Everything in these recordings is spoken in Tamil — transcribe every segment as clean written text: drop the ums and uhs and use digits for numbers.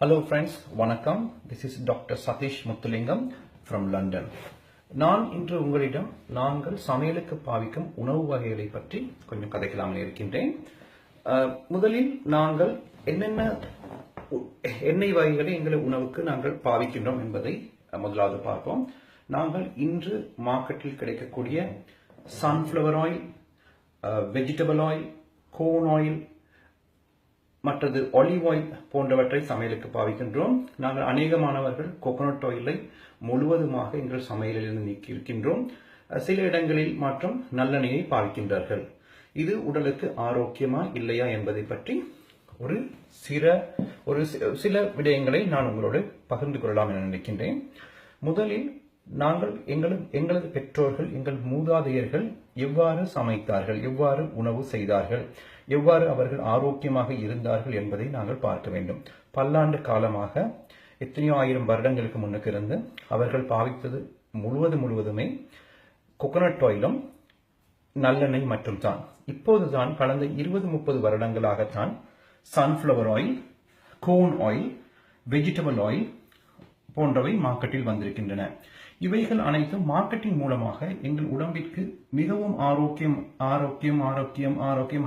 Hello friends, வணக்கம். This is Dr. Satish Muthulingam from London. நான் இன்று உங்களிடம் நாங்கள் சமையலுக்கு பாவிக்கும் உணவு வகைகளை பற்றி கொஞ்சம் கதைக்கலாமல் இருக்கின்றேன். முதலில் நாங்கள் என்னென்ன எண்ணெய் வகைகளை எங்கள் உணவுக்கு நாங்கள் பாவிக்கின்றோம் என்பதை முதலாவது பார்ப்போம். நாங்கள் இன்று மார்க்கெட்டில் கிடைக்கக்கூடிய sunflower oil, vegetable oil, corn oil, மற்றது ஆலிவ் ஆயில் போன்றவற்றை சமையலுக்கு பாவிக்கின்றோம். நாங்கள் அநேகமானவர்கள் கோகோனட் ஆயிலை முழுவதுமாக எங்கள் சமையலிலிருந்து நீக்கி இருக்கின்றோம். சில இடங்களில் மற்றும் நல்லெண்ணெயை பாவிக்கின்றார்கள். இது உடலுக்கு ஆரோக்கியமா இல்லையா என்பதை பற்றி ஒரு சில விடயங்களை நான் உங்களோடு பகிர்ந்து கொள்ளலாம் என நினைக்கின்றேன். முதலில் நாங்கள் எங்களது பெற்றோர்கள், எங்கள் மூதாதையர்கள் எவ்வாறு சமைத்தார்கள், எவ்வாறு உணவு செய்தார்கள், எவ்வாறு அவர்கள் ஆரோக்கியமாக இருந்தார்கள் என்பதை நாங்கள் பார்க்க வேண்டும். பல்லாண்டு காலமாக எத்தனையோ ஆயிரம் வருடங்களுக்கு முன்னுக்கு இருந்து அவர்கள் பாவித்தது முழுவதுமே கோகோனட் ஆயிலும் நல்லெண்ணெய் மட்டும் தான். இப்போதுதான் கடந்த 20-30 வருடங்களாகத்தான் sunflower oil, corn oil, vegetable oil போன்றவை மார்க்கெட்டில் வந்திருக்கின்றன. இவைகள் அனைத்தும் மார்க்கெட்டிங் மூலமாக எங்கள் உடம்பிற்கு மிகவும் ஆரோக்கியம்,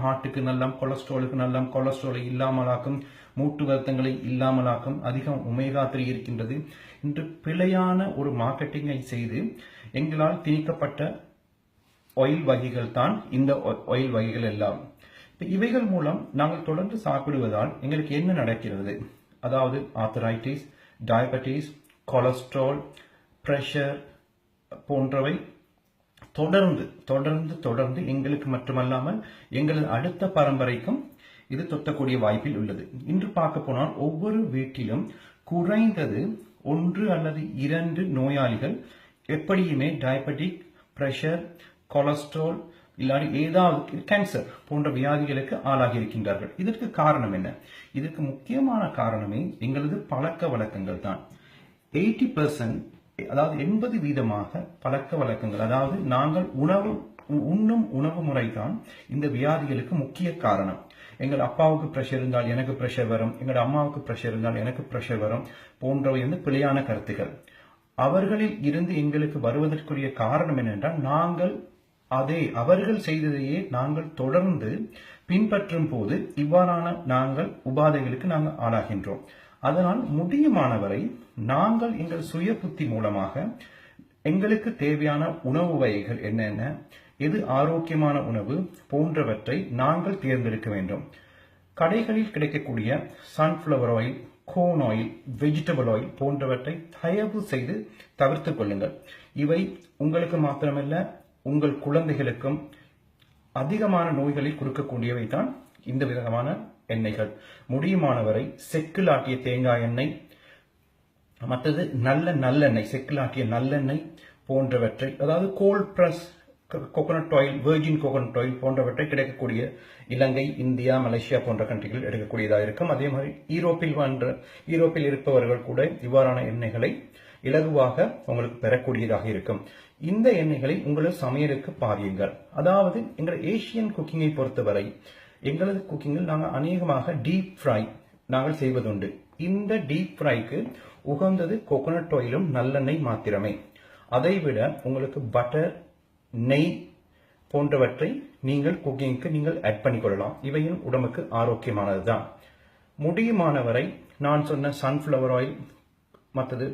ஹார்ட்டுக்கு நல்லம், கொலஸ்ட்ராலுக்கு நல்லம், கொலஸ்ட்ராலை இல்லாமலாக்கும், மூட்டு வருத்தங்களை இல்லாமலாக்கும், அதிகம் ஒமேகா 3 இருக்கின்றது என்று பிழையான ஒரு மார்க்கெட்டிங்கை செய்து எங்களால் திணிக்கப்பட்ட ஆயில் வகைகள் தான் இந்த ஆயில் வகைகள் எல்லாம். இவைகள் மூலம் நாங்கள் தொடர்ந்து சாப்பிடுவதால் எங்களுக்கு என்ன நடக்கிறது? அதாவது ஆர்த்தரைட்டிஸ், டயபெட்டிஸ், கொலஸ்ட்ரால், பிரஷர் போன்றவை தொடர்ந்து எங்களுக்கு மட்டுமல்லாமல் எங்களது அடுத்த பரம்பரைக்கும் இது தொட்டக்கூடிய வாய்ப்பில் உள்ளது. இன்று பார்க்க போனால் ஒவ்வொரு வீட்டிலும் குறைந்தது 1 அல்லது 2 நோயாளிகள் எப்படியுமே டயபெட்டிக், பிரஷர், கொலஸ்ட்ரால் இல்லாட்டி ஏதாவது கேன்சர் போன்ற வியாதிகளுக்கு ஆளாகி இருக்கின்றார்கள். இதற்கு காரணம் என்ன? இதற்கு முக்கியமான காரணமே எங்களது பழக்க வழக்கங்கள் தான். 80%, அதாவது 80% பழக்க வழக்கங்கள், அதாவது நாங்கள் உண்ணும் உணவு முறை தான் இந்த வியாதிகளுக்கு முக்கிய காரணம். எங்கள் அப்பாவுக்கு பிரஷர் இருந்தால் எனக்கு பிரஷர் வரும், எங்கள் அம்மாவுக்கு பிரஷர் இருந்தால் எனக்கு பிரஷர் வரும் போன்றவை பிழையான கருத்துக்கள். அவர்களில் இருந்து எங்களுக்கு வருவதற்குரிய காரணம் என்னென்றால் நாங்கள் அவர்கள் செய்ததையே நாங்கள் தொடர்ந்து பின்பற்றும் போது இவ்வாறான நாங்கள் உபாதைகளுக்கு நாங்கள் ஆளாகின்றோம். அதனால் முடியுமானவரை நாங்கள் எங்கள் சுய புத்தி மூலமாக எங்களுக்கு தேவையான உணவு வகைகள் என்னென்ன, எது ஆரோக்கியமான உணவு போன்றவற்றை நாங்கள் தேர்ந்தெடுக்க வேண்டும். கடைகளில் கிடைக்கக்கூடிய sunflower oil, corn oil, vegetable oil போன்றவற்றை தயவு செய்து தவிர்த்துக் கொள்ளுங்கள். இவை உங்களுக்கு மாத்திரமல்ல, உங்கள் குழந்தைகளுக்கும் அதிகமான நோய்களை கொடுக்கக்கூடியவை தான் இந்த விதமான எண்ணெய்கள். முடியுமானவரை செக்கில் ஆட்டிய தேங்காய் எண்ணெய், மற்றது நல்லெண்ணெய், செக்கில் ஆட்டிய நல்லெண்ணெய் போன்றவற்றை, அதாவது cold press coconut oil, virgin coconut oil போன்றவற்றை கிடைக்கக்கூடிய இலங்கை, இந்தியா, மலேசியா போன்ற கண்ட்ரிகள் எடுக்கக்கூடியதாக இருக்கும். அதே மாதிரி ஈரோப்பில் இருப்பவர்கள் கூட இவ்வாறான எண்ணெய்களை இலகுவாக உங்களுக்கு பெறக்கூடியதாக இருக்கும். இந்த எண்ணெய்களை உங்களது சமையலுக்கு பாவியுங்கள். அதாவது எங்கள் ஏசியன் குக்கிங்கை பொறுத்தவரை எங்களது குக்கிங்கில் நாங்கள் அநேகமாக டீப் ஃப்ரை நாங்கள் செய்வதுண்டு. இந்த டீப் ஃப்ரைக்கு உகந்தது கோகோனட் ஆயிலும் நல்லெண்ணெய் மாத்திரமே. அதைவிட உங்களுக்கு பட்டர், நெய் போன்றவற்றை நீங்கள் குக்கிங்க்கு நீங்கள் ஆட் பண்ணிக்கொள்ளலாம். இவையும் உடம்புக்கு ஆரோக்கியமானதுதான். முடியுமானவரை நான் சொன்ன சன்ஃப்ளவர் ஆயில், மற்றது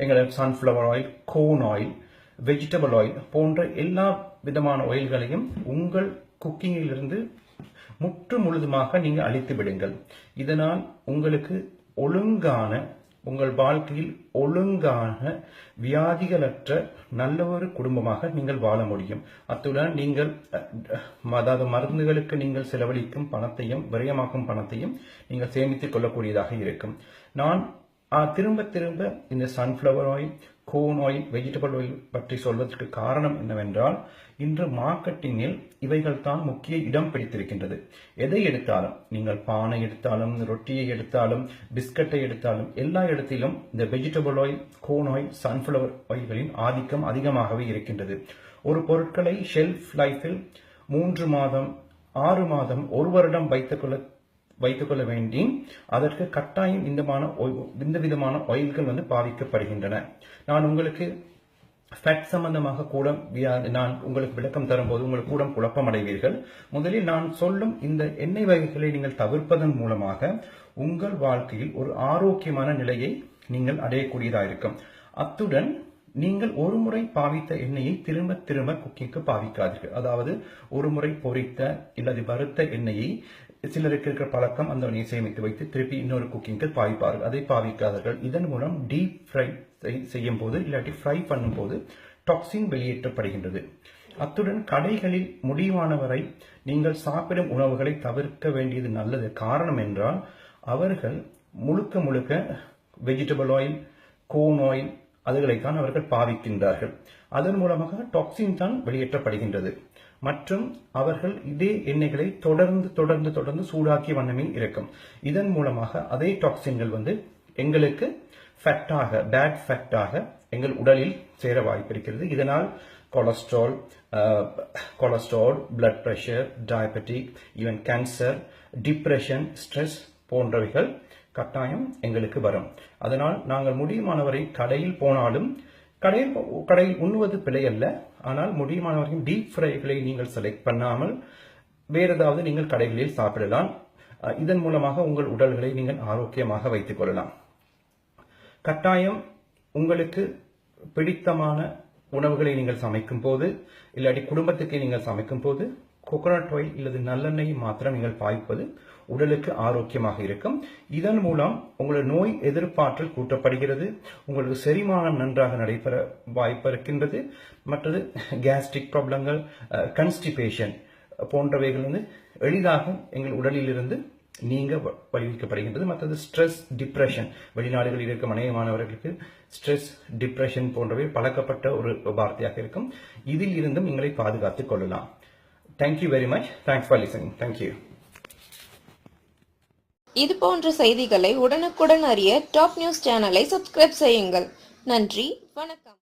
எங்களது sunflower oil, corn oil, vegetable oil போன்ற எல்லா விதமான ஆயில்களையும் உங்கள் குக்கிங்கிலிருந்து முழுதுமாக நீங்கள் அழித்து விடுங்கள். இதனால் உங்களுக்கு உங்கள் வாழ்க்கையில் ஒழுங்கான வியாதிகளற்ற நல்ல ஒரு குடும்பமாக நீங்கள் வாழ முடியும். அத்துடன் நீங்கள் அதாவது மருந்துகளுக்கு நீங்கள் செலவழிக்கும் பணத்தையும் விரயமாக்கும் பணத்தையும் நீங்கள் சேமித்துக் கொள்ளக்கூடியதாக இருக்கும். நான் திரும்ப இந்த sunflower oil, corn oil, vegetable oil பற்றி சொல்வதற்கு காரணம் என்னவென்றால் இன்று மார்க்கெட்டிங்கில் இவைகள் தான் முக்கிய இடம் பிடித்திருக்கின்றது. எதை எடுத்தாலும், நீங்கள் பானை எடுத்தாலும், ரொட்டியை எடுத்தாலும், பிஸ்கட்டை எடுத்தாலும், எல்லா இடத்திலும் இந்த vegetable oil, corn oil, sunflower ஆயில்களின் ஆதிக்கம் அதிகமாகவே இருக்கின்றது. ஒரு பொருட்களை ஷெல்ஃப் லைஃபில் 3 மாதம், 6 மாதம், 1 வருடம் வைத்துக் கொள்ள வேண்டி அதற்கு கட்டாயம் இந்த விதமான ஆயில்கள் வந்து பாவிக்கப்படுகின்றன. நான் உங்களுக்கு ஃபேட் சம்பந்தமாக கூட நான் உங்களுக்கு விளக்கம் தரும்போது உங்களுக்கு கூட குழப்பம் அடைவீர்கள். முதலில் நான் சொல்லும் இந்த எண்ணெய் வகைகளை நீங்கள் தவிர்ப்பதன் மூலமாக உங்கள் வாழ்க்கையில் ஒரு ஆரோக்கியமான நிலையை நீங்கள் அடையக்கூடியதாக இருக்கும். அத்துடன் நீங்கள் ஒரு முறை பாவித்த எண்ணெயை திரும்ப திரும்ப குக்கிங்க்கு பாவிக்காதீர்கள். அதாவது ஒரு முறை பொரித்த இல்லது வறுத்த எண்ணெயை சிலருக்கு இருக்கிற பழக்கம் அந்த எண்ணெயை சேமித்து வைத்து திருப்பி இன்னொரு குக்கிங்க்கு பாவிப்பார்கள். அதை பாவிக்காதீர்கள். இதன் மூலம் டீப் ஃப்ரை செய்யும் போது இல்லாட்டி ஃப்ரை பண்ணும் போது டாக்ஸின் வெளியேற்றப்படுகின்றது. அத்துடன் கடைகளில் முடிவானவரை நீங்கள் சாப்பிடும் உணவுகளை தவிர்க்க வேண்டியது நல்லது. காரணம் என்றால் அவர்கள் முழுக்க வெஜிடபிள் ஆயில், கோன் ஆயில் அதுகளைத்தான் அவர்கள் பாவிக்கின்றார்கள். அதன் மூலமாக டாக்ஸின் தான் வெளியேற்றப்படுகின்றது. மற்றும் அவர்கள் இதே எண்ணெய்களை தொடர்ந்து சூடாக்கிய வண்ணமே இருக்கும். இதன் மூலமாக அதே டாக்ஸின்கள் வந்து எங்களுக்கு பேட் ஃபேக்டாக எங்கள் உடலில் சேர வாய்ப்பிருக்கிறது. இதனால் cholesterol, blood pressure, diabetic, even cancer, depression, stress போன்றவைகள் கட்டாயம் எங்களுக்கு வரும். அதனால் நாங்கள் முடியுமானவரை கடையில் போனாலும் கடையில் உண்ணுவது பிழை அல்ல. ஆனால் முடியுமானவரையும் டீப் ஃப்ரைகளை நீங்கள் செலக்ட் பண்ணாமல் வேற ஏதாவது நீங்கள் கடைகளில் சாப்பிடலாம். இதன் மூலமாக உங்கள் உடல்களை நீங்கள் ஆரோக்கியமாக வைத்துக் கொள்ளலாம். கட்டாயம் உங்களுக்கு பிடித்தமான உணவுகளை நீங்கள் சமைக்கும் போது இல்லாட்டி குடும்பத்துக்கு நீங்கள் சமைக்கும் போது கோகோனட் ஆயில் இல்லது நல்லெண்ணெய் மாத்திரம் நீங்கள் பாய்ப்பது உடலுக்கு ஆரோக்கியமாக இருக்கும். இதன் மூலம் உங்களது நோய் எதிர்ப்பாற்றல் கூட்டப்படுகிறது. உங்களுக்கு செரிமானம் நன்றாக நடைபெற வாய்ப்பு இருக்கின்றது. மற்றது கேஸ்ட்ரிக் ப்ராப்ளங்கள், கன்ஸ்டிபேஷன் போன்றவைகள் வந்து எளிதாக எங்கள் உடலில் இருந்து நீங்க வலியுறுத்தப்படுகின்றது. மற்றது ஸ்ட்ரெஸ், டிப்ரெஷன், வெளிநாடுகளில் இருக்கும் அநேக மாணவர்களுக்கு ஸ்ட்ரெஸ், டிப்ரெஷன் போன்றவை பழக்கப்பட்ட ஒரு வார்த்தையாக இருக்கும். இதில் இருந்தும் நீங்களை பாதுகாத்துக் கொள்ளலாம். Thank you very much. Thanks for listening. Thank you. இது போன்ற செய்திகளை உடனுக்குடன் அறிய டாப் நியூஸ் சேனலை சப்ஸ்கிரைப் செய்யுங்கள். நன்றி, வணக்கம்.